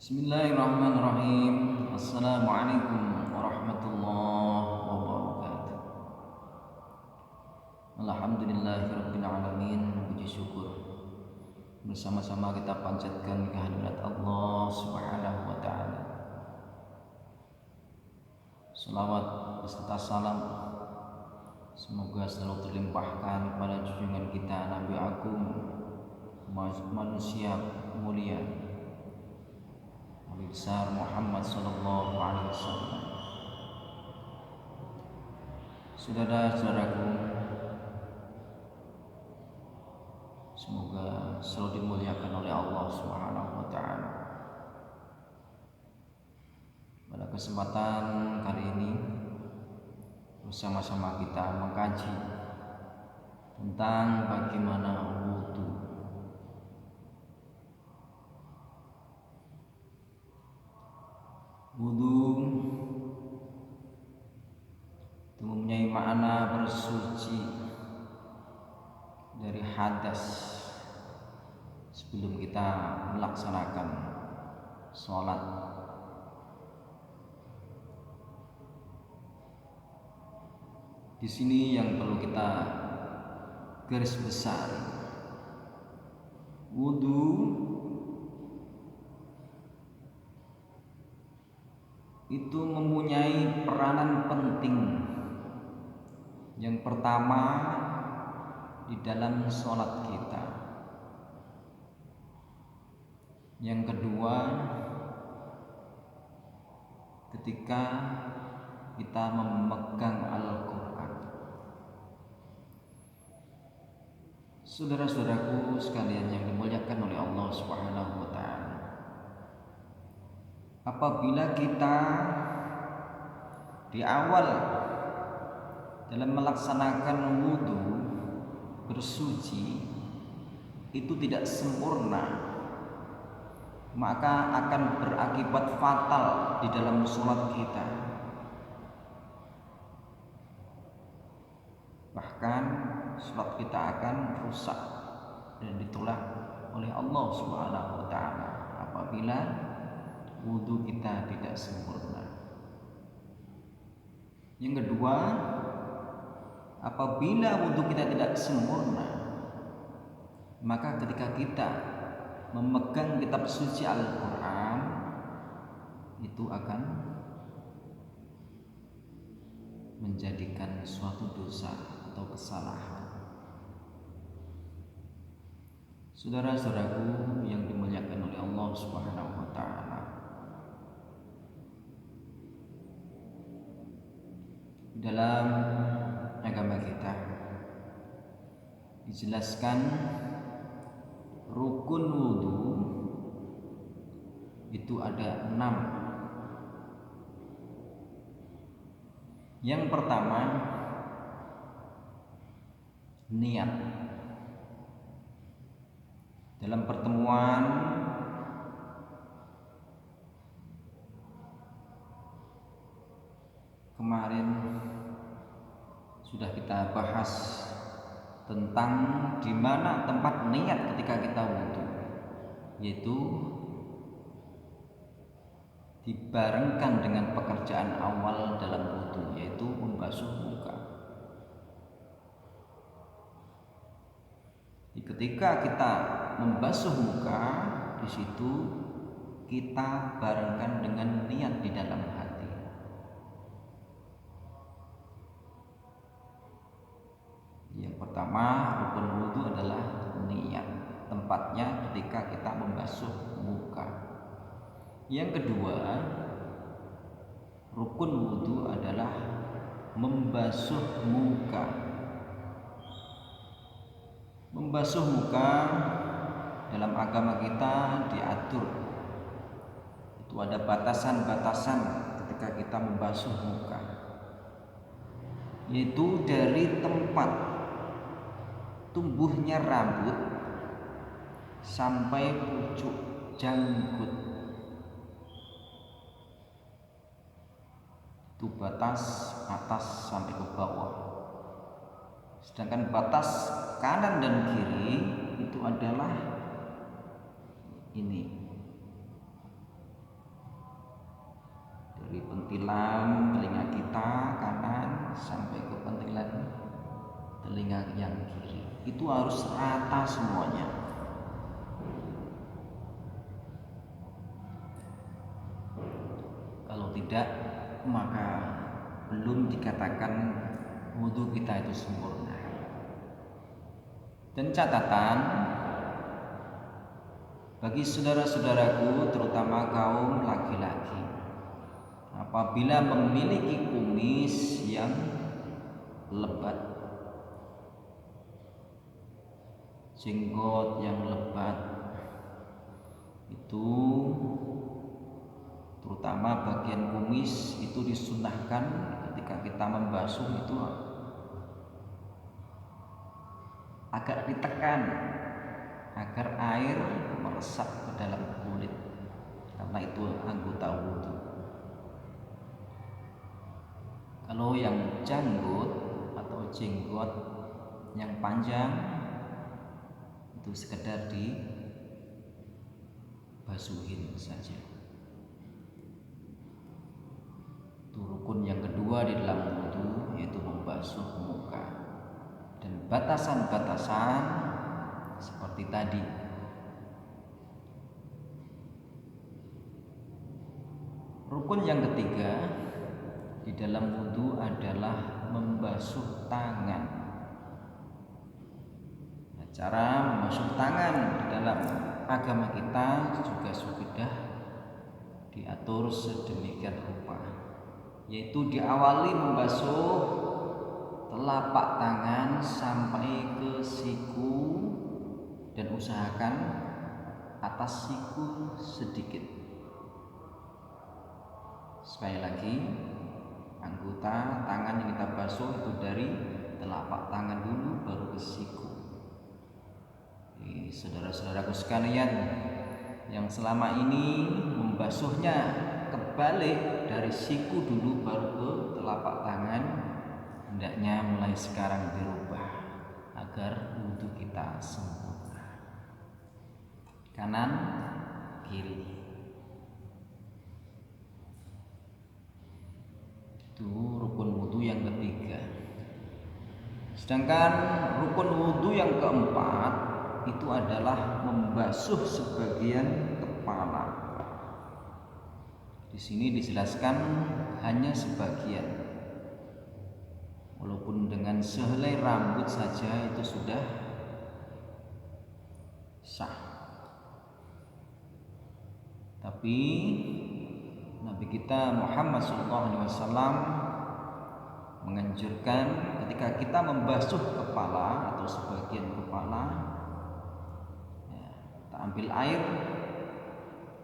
Bismillahirrahmanirrahim. Assalamualaikum warahmatullahi wabarakatuh. Alhamdulillahirabbil alamin. Puji syukur bersama-sama kita panjatkan kehadirat Allah Subhanahu wa taala. Salawat beserta salam semoga selalu terlimpahkan kepada junjungan kita Nabi Agung, manusia mulia besar Muhammad sallallahu alaihi wasallam. Saudara-saudaraku, semoga selalu dimuliakan oleh Allah Subhanahu wa taala. Pada kesempatan kali ini bersama-sama kita mengkaji tentang bagaimana wudu. Wudu itu mempunyai makna bersuci dari hadas sebelum kita melaksanakan sholat. Di sini yang perlu kita garis besar, wudu itu mempunyai peranan penting. Yang pertama di dalam sholat kita, yang kedua ketika kita memegang Al-Quran. Saudara-saudaraku sekalian yang dimuliakan oleh Allah Subhanahu wa taala, apabila kita di awal dalam melaksanakan wudu bersuci itu tidak sempurna, maka akan berakibat fatal di dalam sholat kita. Bahkan sholat kita akan rusak dan ditolak oleh Allah Subhanahu wa taala apabila wudu kita tidak sempurna. Yang kedua, apabila wudu kita tidak sempurna, maka ketika kita memegang kitab suci Al-Quran itu akan menjadikan suatu dosa atau kesalahan. Saudara-saudaraku yang dimuliakan oleh Allah Subhanahu wa taala, dalam agama kita dijelaskan rukun wudu itu ada 6. Yang pertama, niat. Dalam pertemuan kemarin sudah kita bahas tentang di mana tempat niat ketika kita wudu, yaitu dibarengkan dengan pekerjaan awal dalam wudu, yaitu membasuh muka. Ketika kita membasuh muka, di situ kita barengkan dengan niat di dalam hati. Yang pertama, rukun wudu adalah niat. Tempatnya ketika kita membasuh muka. Yang kedua, rukun wudu adalah membasuh muka. Membasuh muka dalam agama kita diatur. Itu ada batasan-batasan ketika kita membasuh muka, yaitu dari tempat tumbuhnya rambut sampai pucuk janggut. Itu batas atas sampai ke bawah. Sedangkan batas kanan dan kiri itu adalah ini. pentilan telinga kita kanan sampai ke pentilan telinga yang kiri. Itu harus rata semuanya. Kalau tidak, maka belum dikatakan wudhu kita itu sempurna. Dan catatan bagi saudara-saudaraku, terutama kaum laki-laki, apabila memiliki kumis yang lebat, jenggot yang lebat, itu terutama bagian kumis itu disunahkan ketika kita membasuh itu agak ditekan agar air meresap ke dalam kulit, karena itu anggota wudhu. Kalau yang janggut atau jenggot yang panjang itu sekedar dibasuhin saja. Itu rukun yang kedua di dalam wudhu, yaitu membasuh muka. Dan batasan-batasan seperti tadi. Rukun yang ketiga di dalam wudhu adalah membasuh tangan. Nah, cara membasuh tangan di dalam agama kita juga sudah diatur sedemikian rupa, yaitu diawali membasuh telapak tangan sampai ke siku dan usahakan atas siku sedikit. Sekali lagi, anggota tangan yang kita basuh itu dari telapak tangan dulu baru ke siku. Saudara-saudaraku sekalian, yang selama ini membasuhnya kebalik dari siku dulu baru ke telapak tangan, hendaknya mulai sekarang dirubah agar wudhu kita sempurna. Kanan, kiri. Itu rukun wudhu yang ketiga. Sedangkan rukun wudhu yang keempat itu adalah membasuh sebagian kepala. Di sini dijelaskan hanya sebagian. Walaupun dengan sehelai rambut saja itu sudah sah. Tapi Nabi kita Muhammad SAW menganjurkan ketika kita membasuh kepala atau sebagian kepala, ya, kita ambil air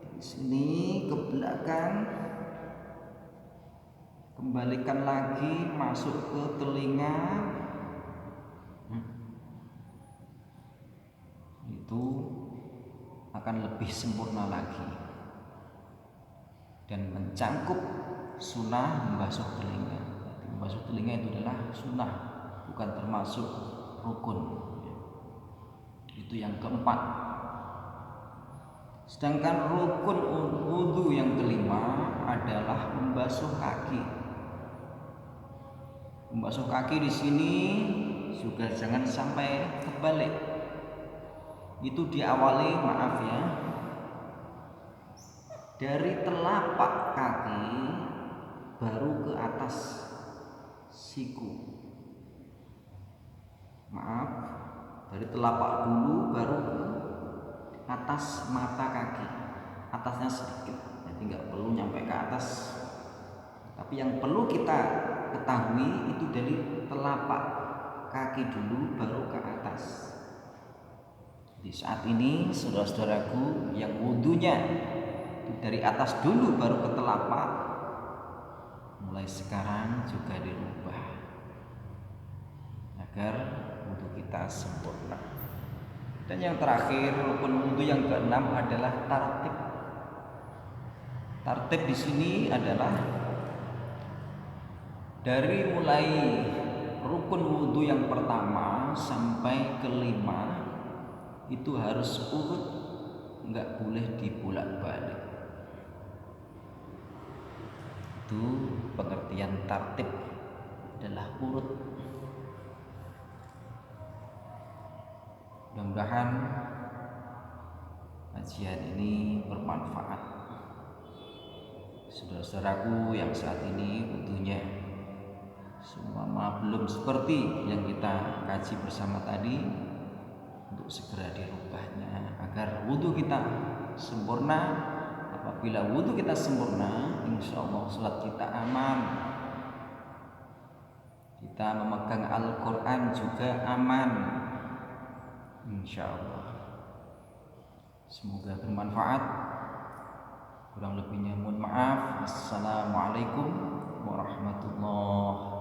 dari sini ke belakang, kembalikan lagi masuk ke telinga, itu akan lebih sempurna lagi dan mencangkup sunnah membasuh telinga. Membasuh telinga itu adalah sunnah, bukan termasuk rukun. Itu yang keempat. Sedangkan rukun wudhu yang kelima adalah membasuh kaki. Membasuh kaki di sini juga jangan sampai terbalik. Itu diawali, maaf ya, dari telapak kaki baru ke atas siku. Maaf, dari telapak dulu baru ke atas mata kaki. Atasnya sedikit, jadi nggak perlu nyampe ke atas. Tapi yang perlu kita ketahui itu dari telapak kaki dulu baru ke atas. Di saat ini saudara-saudaraku yang wudhunya dari atas dulu baru ke telapak, mulai sekarang juga dirubah agar wudhu kita sempurna. Dan yang terakhir, rukun wudhu yang keenam adalah tartib. Tartib di sini adalah dari mulai rukun wudhu yang pertama sampai kelima itu harus urut, nggak boleh dibolak-balik. Itu pengertian tartib adalah urut. Mudah-mudahan kajian ini bermanfaat. Saudara-saudaraku yang saat ini butuhnya seumpama belum seperti yang kita kaji bersama tadi, untuk segera dirubahnya agar wudhu kita sempurna. Apabila wudhu kita sempurna, insya Allah sholat kita aman. Kita memegang Al-Quran juga aman, insya Allah. Semoga bermanfaat. Kurang lebihnya mohon maaf. Assalamualaikum warahmatullahi